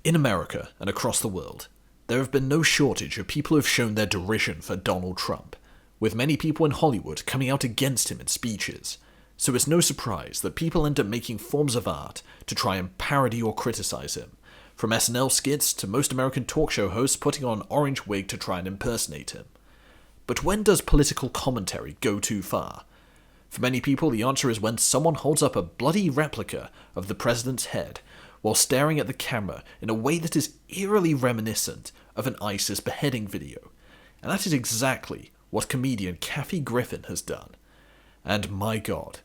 In America and across the world, there have been no shortage of people who have shown their derision for Donald Trump, with many people in Hollywood coming out against him in speeches. So it's no surprise that people end up making forms of art to try and parody or criticize him, from SNL skits to most American talk show hosts putting on an orange wig to try and impersonate him. But when does political commentary go too far? For many people, the answer is when someone holds up a bloody replica of the president's head while staring at the camera in a way that is eerily reminiscent of an ISIS beheading video. And that is exactly what comedian Kathy Griffin has done. And my god,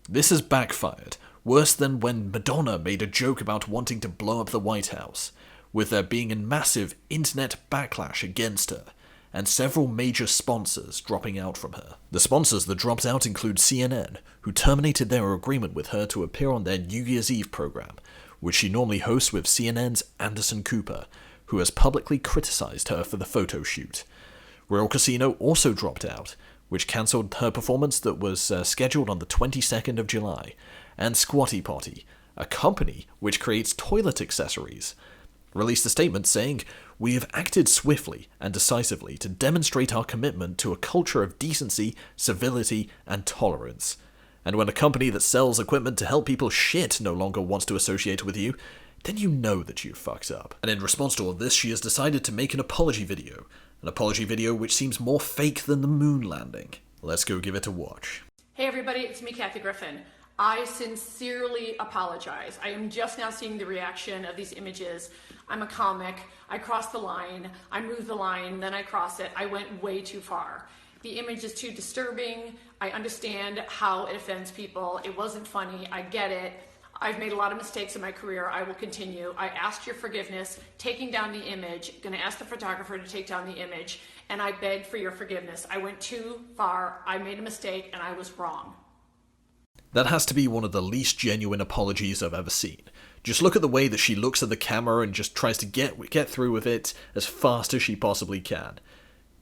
this has backfired worse than when Madonna made a joke about wanting to blow up the White House, with there being a massive internet backlash against her, and several major sponsors dropping out from her. The sponsors that dropped out include CNN, who terminated their agreement with her to appear on their New Year's Eve program, which she normally hosts with CNN's Anderson Cooper, who has publicly criticized her for the photo shoot. Real Casino also dropped out, which cancelled her performance that was scheduled on the 22nd of July, and Squatty Potty, a company which creates toilet accessories, released a statement saying, "We have acted swiftly and decisively to demonstrate our commitment to a culture of decency, civility, and tolerance. And when a company that sells equipment to help people shit no longer wants to associate with you, then you know that you fucked up." And in response to all this, she has decided to make an apology video which seems more fake than the moon landing. Let's go give it a watch. Hey everybody, it's me, Kathy Griffin. I sincerely apologize. I am just now seeing the reaction of these images. I'm a comic. I crossed the line. I moved the line, then I cross it. I went way too far. The image is too disturbing. I understand how it offends people. It wasn't funny. I get it. I've made a lot of mistakes in my career. I will continue. I asked your forgiveness, taking down the image, going to ask the photographer to take down the image, and I beg for your forgiveness. I went too far. I made a mistake, and I was wrong. That has to be one of the least genuine apologies I've ever seen. Just look at the way that she looks at the camera and just tries to get through with it as fast as she possibly can.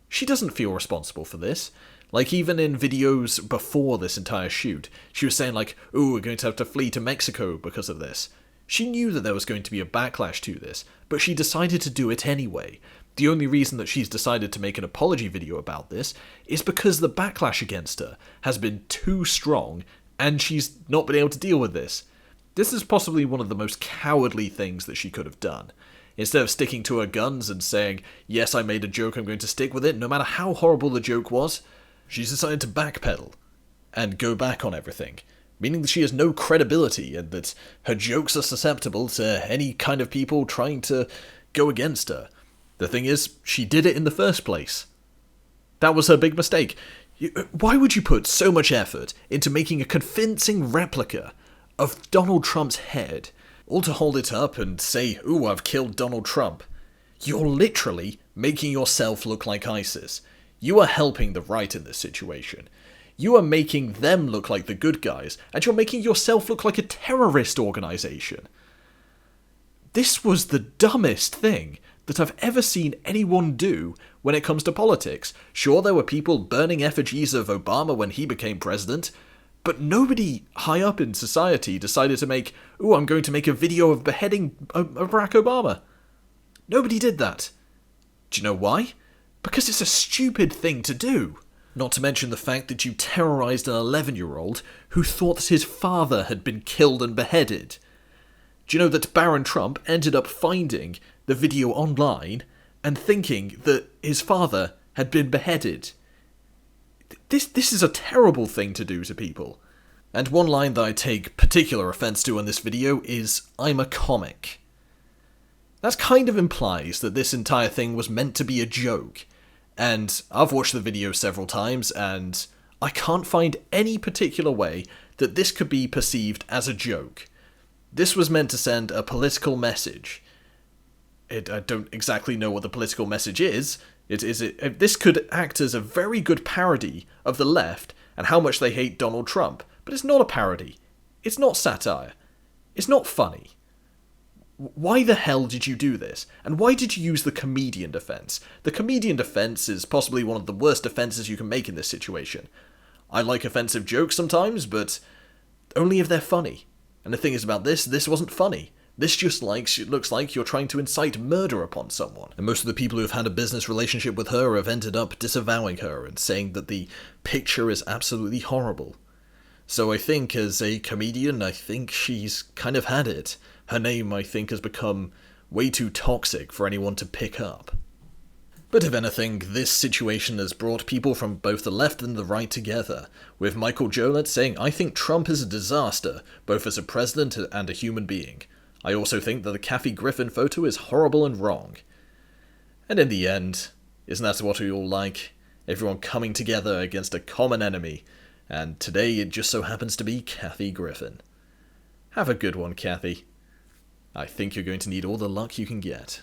She doesn't feel responsible for this. Like, even in videos before this entire shoot, she was saying like, "Ooh, we're going to have to flee to Mexico because of this." She knew that there was going to be a backlash to this, but she decided to do it anyway. The only reason that she's decided to make an apology video about this is because the backlash against her has been too strong and she's not been able to deal with this. This is possibly one of the most cowardly things that she could have done. Instead of sticking to her guns and saying, "Yes, I made a joke, I'm going to stick with it, no matter how horrible the joke was," she's decided to backpedal and go back on everything, meaning that she has no credibility and that her jokes are susceptible to any kind of people trying to go against her. The thing is, she did it in the first place. That was her big mistake. Why would you put so much effort into making a convincing replica of Donald Trump's head, all to hold it up and say, "Ooh, I've killed Donald Trump"? You're literally making yourself look like ISIS. You are helping the right in this situation. You are making them look like the good guys, and you're making yourself look like a terrorist organization. This was the dumbest thing that I've ever seen anyone do when it comes to politics. Sure, there were people burning effigies of Obama when he became president, but nobody high up in society decided to make, "Ooh, I'm going to make a video of beheading Barack Obama." Nobody did that. Do you know why? Because it's a stupid thing to do. Not to mention the fact that you terrorized an 11-year-old who thought that his father had been killed and beheaded. Do you know that Baron Trump ended up finding the video online and thinking that his father had been beheaded? This is a terrible thing to do to people. And one line that I take particular offense to in this video is, "I'm a comic." That kind of implies that this entire thing was meant to be a joke. And I've watched the video several times, and I can't find any particular way that this could be perceived as a joke. This was meant to send a political message. I don't exactly know what the political message is. This could act as a very good parody of the left and how much they hate Donald Trump. But it's not a parody. It's not satire. It's not funny. Why the hell did you do this? And why did you use the comedian defense? The comedian defense is possibly one of the worst defenses you can make in this situation. I like offensive jokes sometimes, but only if they're funny. And the thing is about this wasn't funny. This just looks like you're trying to incite murder upon someone. And most of the people who have had a business relationship with her have ended up disavowing her and saying that the picture is absolutely horrible. So I think as a comedian, I think she's kind of had it. Her name, I think, has become way too toxic for anyone to pick up. But if anything, this situation has brought people from both the left and the right together, with Michael Jolett saying, "I think Trump is a disaster, both as a president and a human being. I also think that the Kathy Griffin photo is horrible and wrong." And in the end, isn't that what we all like? Everyone coming together against a common enemy, and today it just so happens to be Kathy Griffin. Have a good one, Kathy. I think you're going to need all the luck you can get.